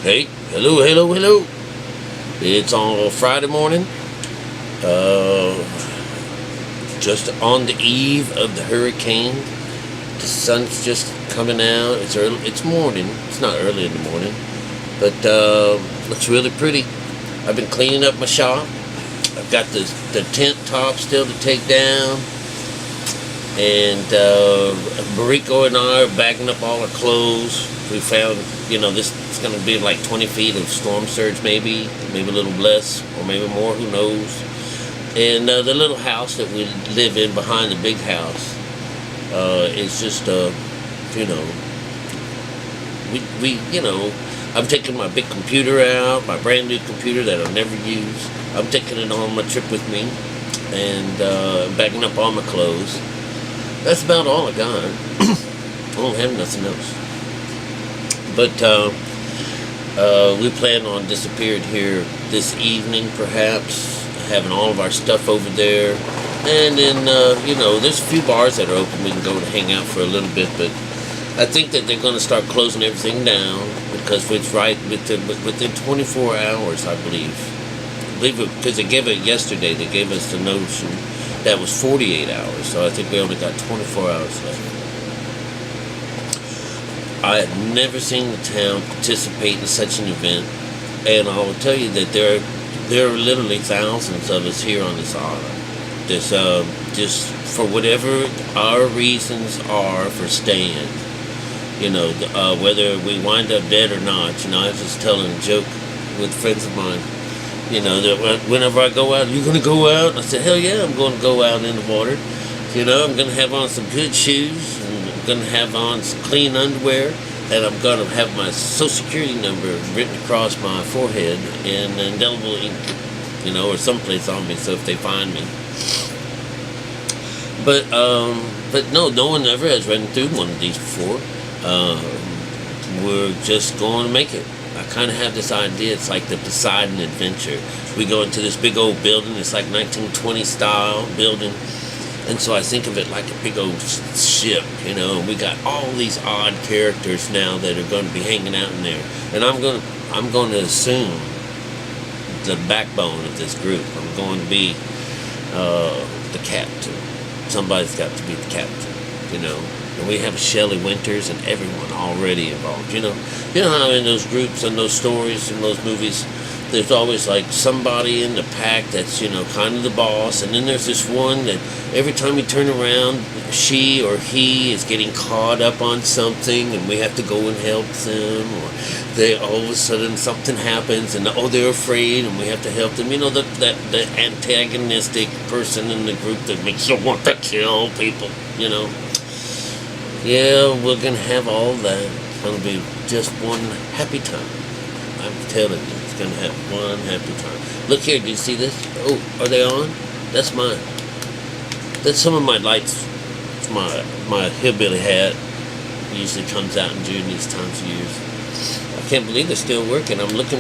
Hey, hello, hello, hello. It's on Friday morning. Uh, just on the eve of the hurricane. The sun's just coming out. It's early. It's morning. It's not early in the morning, but looks really pretty. I've been cleaning up my shop. I've got the tent top still to take down, and Mariko and I are bagging up all our clothes. We found, this is going to be like 20 feet of storm surge, maybe a little less, or maybe more, who knows. And the little house that we live in behind the big house is just, I'm taking my big computer out, my brand new computer that I'll never use. I'm taking it on my trip with me, and bagging up all my clothes. That's about all I got. I don't have nothing else. But we plan on disappearing here this evening, perhaps, having all of our stuff over there. And then, there's a few bars that are open. We can go and hang out for a little bit. But I think that they're going to start closing everything down because it's right within 24 hours, I believe. Because they gave it yesterday. They gave us the notion that was 48 hours. So I think we only got 24 hours left. I had never seen the town participate in such an event, and I will tell you that there are literally thousands of us here on this island. There's just for whatever our reasons are for staying, whether we wind up dead or not. I was just telling a joke with friends of mine. That whenever I go out, "You gonna go out?" I said, "Hell yeah, I'm going to go out in the water. I'm going to have on some good shoes. I'm going to have on some clean underwear, and I'm going to have my Social Security number written across my forehead in indelible ink, or someplace on me, so if they find me." But no one ever has run through one of these before. We're just going to make it. I kind of have this idea. It's like the Poseidon Adventure. We go into this big old building. It's like 1920 style building. And so I think of it like a big old ship, and we got all these odd characters now that are going to be hanging out in there. And I'm going to assume the backbone of this group. I'm going to be the captain. Somebody's got to be the captain, And we have Shelley Winters and everyone already involved. You know how in those groups and those stories and those movies, there's always like somebody in the pack that's, kind of the boss. And then there's this one that every time you turn around, she or he is getting caught up on something and we have to go and help them. Or all of a sudden something happens and, they're afraid and we have to help them. The antagonistic person in the group that makes you want to kill people, Yeah, we're going to have all that. It's going to be just one happy time. I'm telling you. Gonna have one happy time. Look here, do you see this? Oh, are they on? That's mine. That's some of my lights. It's my hillbilly hat. Usually comes out in June these times of years. I can't believe they're still working. I'm looking.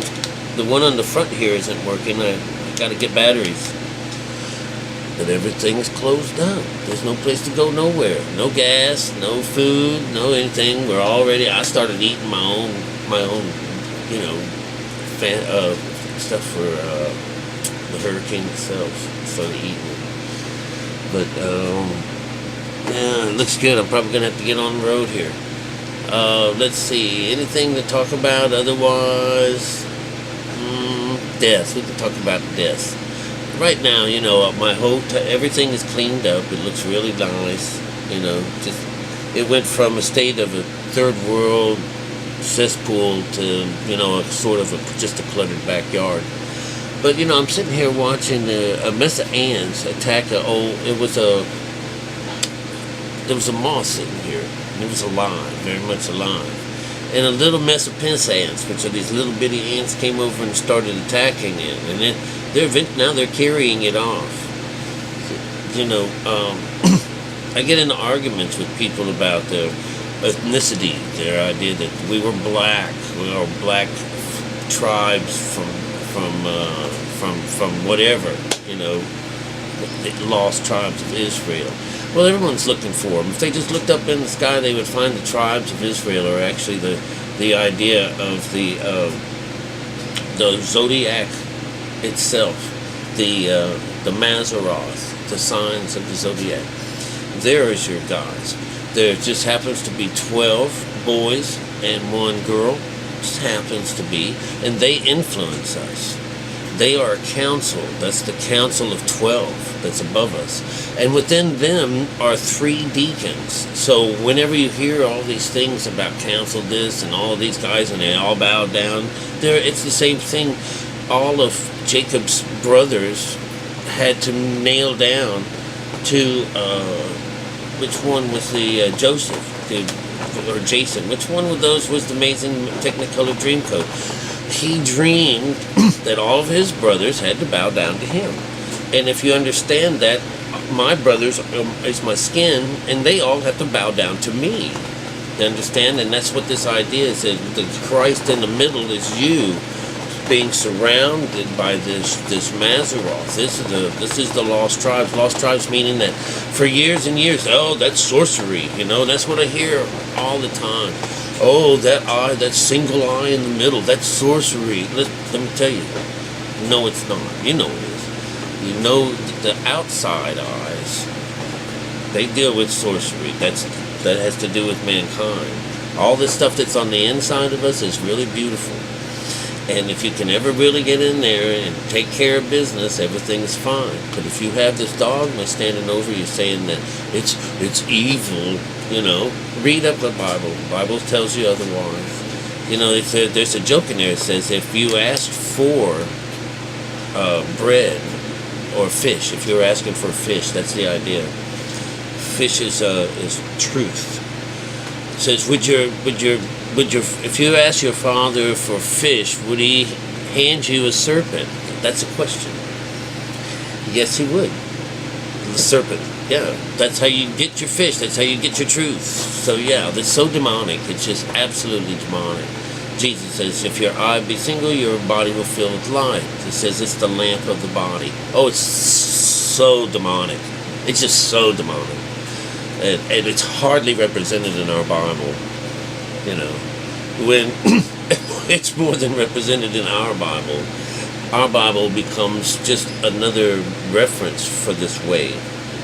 The one on the front here isn't working. I got to get batteries. But everything's closed down. There's no place to go nowhere. No gas, no food, no anything. I started eating my own, stuff for the hurricane itself. Started eating it. But yeah, it looks good. I'm probably gonna have to get on the road here. Let's see, anything to talk about otherwise? Deaths. We can talk about deaths. Right now, my everything is cleaned up. It looks really nice. It went from a state of a third world cesspool to just a cluttered backyard. But I'm sitting here watching a mess of ants attack there was a moth sitting here, and it was alive, very much alive, and a little mess of pince ants, which are these little bitty ants, came over and started attacking it, and then now they're carrying it off. I get into arguments with people about the ethnicity, their idea that we were black tribes from whatever, the lost tribes of Israel. Well, everyone's looking for them. If they just looked up in the sky, they would find the tribes of Israel, or actually the idea of the zodiac itself, the Maseroth, the signs of the zodiac. There is your guys. There just happens to be 12 boys and 1 girl. Just happens to be, and they influence us. They are a council. That's the council of 12 that's above us. And within them are 3 deacons. So whenever you hear all these things about council this and all these guys and they all bow down, it's the same thing. All of Jacob's brothers had to nail down to, which one was the Joseph, or Jason? Which one of those was the amazing Technicolor Dreamcoat? He dreamed that all of his brothers had to bow down to him. And if you understand that, my brothers is my skin, and they all have to bow down to me. You understand? And that's what this idea is, that the Christ in the middle is you, being surrounded by this Maseroth. This is the lost tribes. Lost tribes meaning that for years and years, oh, that's sorcery. That's what I hear all the time. Oh, that eye, that single eye in the middle, that's sorcery. Let me tell you, no, it's not. You know it is. You know the outside eyes, they deal with sorcery. That has to do with mankind. All this stuff that's on the inside of us is really beautiful. And if you can ever really get in there and take care of business, everything's fine. But if you have this dogma standing over you saying that it's evil, read up the Bible. The Bible tells you otherwise. There's a joke in there that says if you asked for bread or fish, if you're asking for fish, that's the idea. Fish is truth. It says, if you ask your father for fish, would he hand you a serpent? That's a question. Yes, he would. The serpent. Yeah, that's how you get your fish. That's how you get your truth. So yeah, that's so demonic. It's just absolutely demonic. Jesus says, if your eye be single, your body will fill with light. It says it's the lamp of the body. Oh, it's so demonic. It's just so demonic. And it's hardly represented in our Bible. When it's more than represented in our Bible becomes just another reference for this way.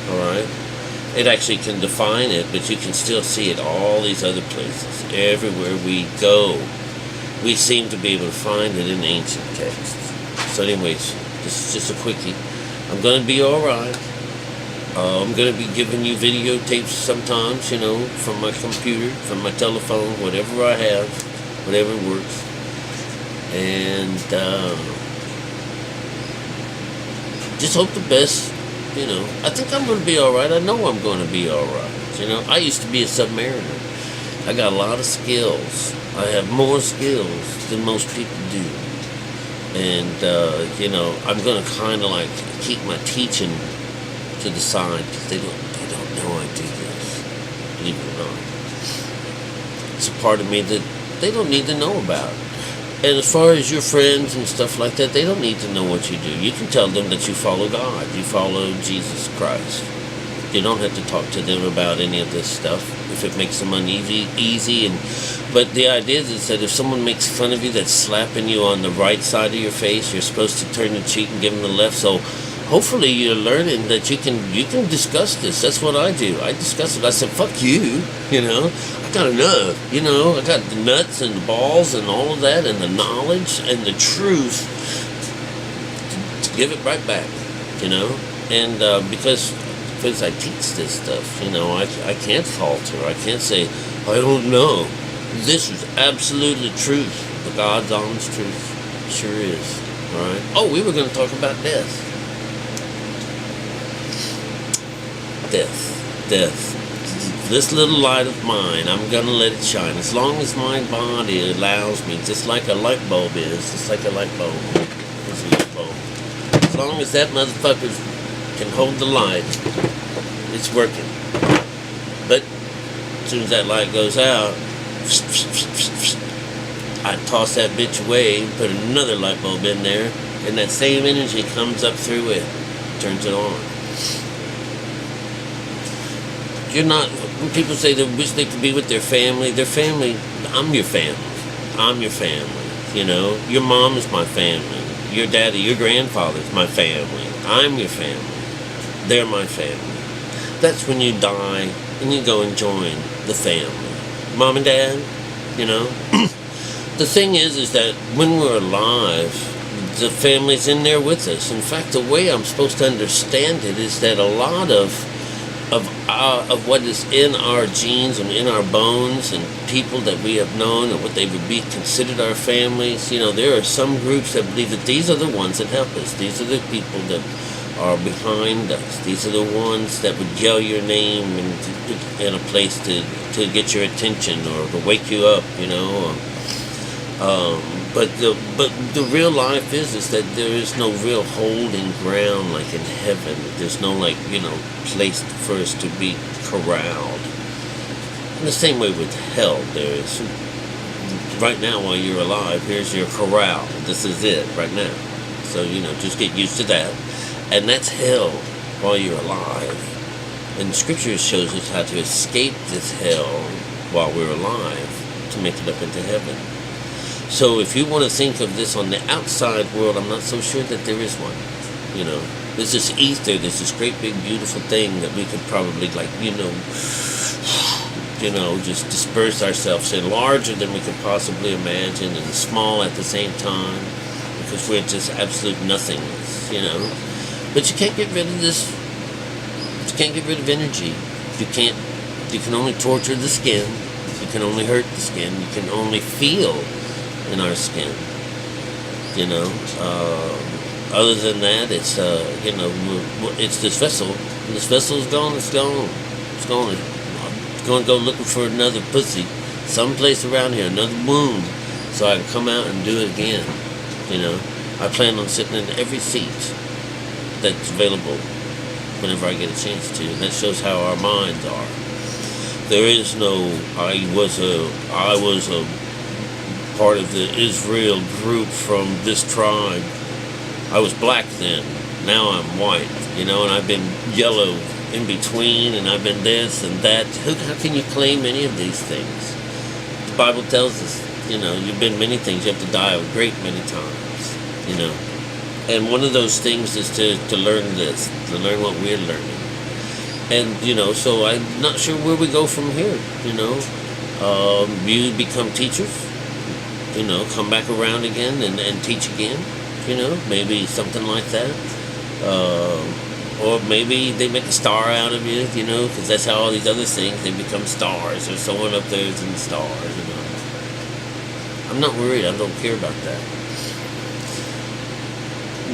All right? It actually can define it, but you can still see it all these other places. Everywhere we go, we seem to be able to find it in ancient texts. So anyways, this is just a quickie. I'm going to be all right. I'm going to be giving you videotapes sometimes, from my computer, from my telephone, whatever I have, whatever works. And just hope the best, I think I'm going to be all right. I know I'm going to be all right. I used to be a submariner. I got a lot of skills. I have more skills than most people do. And, I'm going to kind of like keep my teaching to the side, because they don't know I do this, believe it or not. It's a part of me that they don't need to know about. And as far as your friends and stuff like that, they don't need to know what you do. You can tell them that you follow God, you follow Jesus Christ. You don't have to talk to them about any of this stuff if it makes them uneasy. But the idea is that if someone makes fun of you, that's slapping you on the right side of your face, you're supposed to turn the cheek and give them the left. So hopefully you're learning that you can discuss this. That's what I do. I discuss it. I said, fuck you, I got enough, I got the nuts and the balls and all of that and the knowledge and the truth to give it right back, and because I teach this stuff, I can't falter. I can't say, I don't know. This is absolutely truth, the God's honest truth. It sure is, all right? Oh, we were going to talk about death. Death. This little light of mine, I'm going to let it shine. As long as my body allows me, just like a light bulb is, just like a light bulb. It's a light bulb. As long as that motherfucker can hold the light, it's working. But as soon as that light goes out, I toss that bitch away and put another light bulb in there, and that same energy comes up through it, turns it on. you're not. When people say they wish they could be with their family, I'm your family. I'm your family. You know, your mom is my family. Your daddy, your grandfather's my family. I'm your family. They're my family. That's when you die and you go and join the family. Mom and dad, you know. The thing is that when we're alive, the family's in there with us. In fact, the way I'm supposed to understand it is that a lot of what is in our genes and in our bones and people that we have known and what they would be considered our families, you know, there are some groups that believe that these are the ones that help us. These are the people that are behind us. These are the ones that would yell your name in a place to get your attention or to wake you up, you know. But the real life is that there is no real holding ground like in heaven. There's no, like, you know, place for us to be corralled. In the same way with hell, there is. Right now, while you're alive, here's your corral. This is it right now. So, you know, just get used to that. And that's hell while you're alive. And Scripture shows us how to escape this hell while we're alive to make it up into heaven. So if you want to think of this on the outside world, I'm not so sure that there is one. You know, there's this ether, there's this great big beautiful thing that we could probably, like, you know, just disperse ourselves in, larger than we could possibly imagine and small at the same time, because we're just absolute nothingness, you know. But you can't get rid of this. You can't get rid of energy. You can only torture the skin. You can only hurt the skin. You can only feel in our skin, you know. Other than that, it's you know, it's this vessel. When this vessel is gone, it's gone. It's gone. It's going to go looking for another pussy, someplace around here, another womb, so I can come out and do it again. You know, I plan on sitting in every seat that's available whenever I get a chance to. And that shows how our minds are. There is no. I was a part of the Israel group from this tribe. I was black then. Now I'm white, you know, and I've been yellow in between, and I've been this and that. How can you claim any of these things? The Bible tells us, you know, you've been many things. You have to die a great many times, you know. And one of those things is to learn this, to learn what we're learning. And, you know, so I'm not sure where we go from here, you know. You become teachers. You know, come back around again and teach again, you know, maybe something like that. Or maybe they make a star out of you, you know, because that's how all these other things, they become stars, or someone up there is in the stars, you know. I'm not worried. I don't care about that.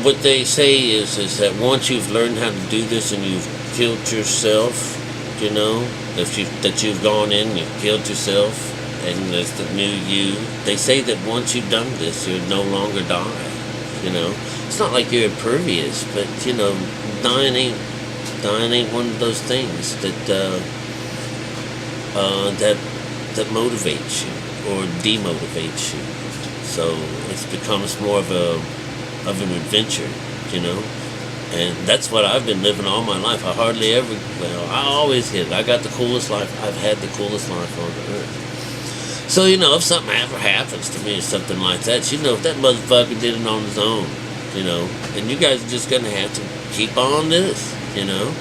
What they say is that once you've learned how to do this and you've killed yourself, you know, that you've gone in, you've killed yourself, and there's the new you. They say that once you've done this, you'll no longer die. You know, it's not like you're impervious, but, you know, dying ain't one of those things that motivates you or demotivates you. So it becomes more of an adventure, you know. And that's what I've been living all my life. I always hit it. I got the coolest life. I've had the coolest life on the earth. So, you know, if something ever happens to me or something like that, you know, if that motherfucker did it on his own, you know, and you guys are just going to have to keep on this, you know,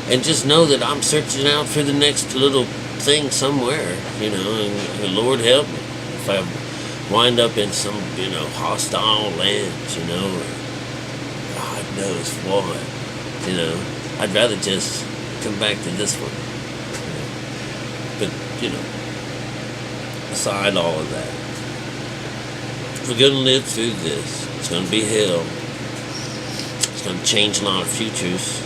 and just know that I'm searching out for the next little thing somewhere, you know, and Lord help me if I wind up in some, you know, hostile land, you know, or God knows what, you know. I'd rather just come back to this one, you know. But, you know, aside all of that, we're going to live through this. It's going to be hell. It's going to change a lot of futures.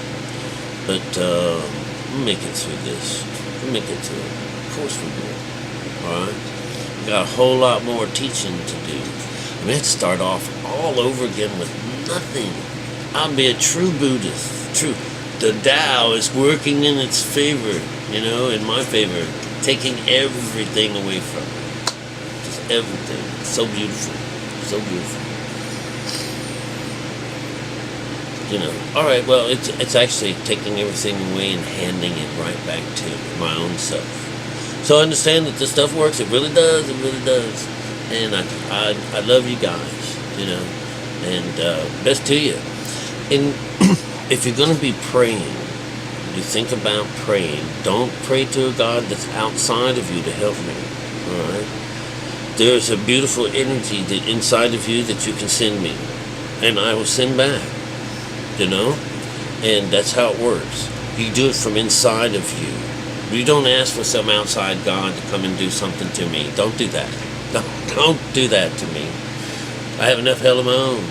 But we'll make it through this. We'll make it through it. Of course we will. Alright? We've got a whole lot more teaching to do. We have to start off all over again with nothing. I'll be a true Buddhist. True. The Tao is working in its favor, you know, in my favor, taking everything away from me. Just everything. It's so beautiful. So beautiful. You know, all right. Well, it's actually taking everything away and handing it right back to my own self. So I understand that this stuff works. It really does. It really does. And I love you guys. You know, and best to you. And if you're gonna be praying, you think about praying. Don't pray to a God that's outside of you to help me. All right. There's a beautiful energy that inside of you that you can send me, and I will send back. You know, and that's how it works. You do it from inside of you. You don't ask for some outside God to come and do something to me. Don't do that. Don't do that to me. I have enough hell of my own.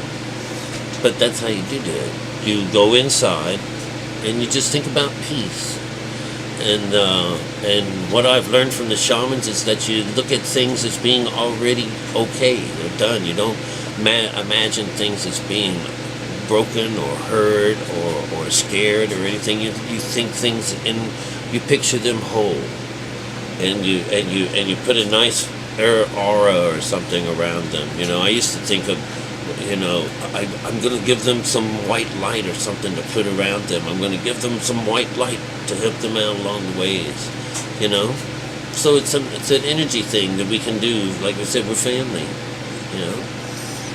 But that's how you do it. You go inside, and you just think about peace. And what I've learned from the shamans is that you look at things as being already okay. They're done. You don't imagine things as being broken or hurt or scared or anything. You think things and you picture them whole, and you put a nice aura or something around them. You know, I used to think of, you know, I'm going to give them some white light or something to put around them. I'm going to give them some white light to help them out along the ways. You know, so it's an energy thing that we can do. Like I said, we're family. You know,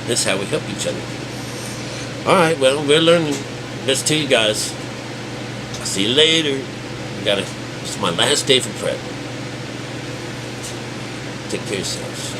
that's how we help each other. All right, well, we're learning. Best to you guys. I'll see you later. It's my last day for prep. Take care of yourselves.